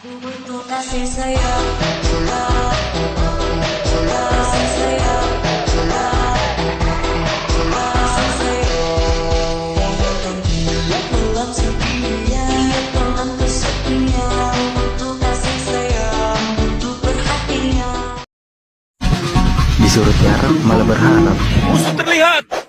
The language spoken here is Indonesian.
Butuh kasih sayang, kasih sayang, kasih sayang. Dia pulang setia, dia pulang kesepian. Butuh kasih sayang, butuh perhatian. Disuruh tiarap malah berharap. Musuh terlihat.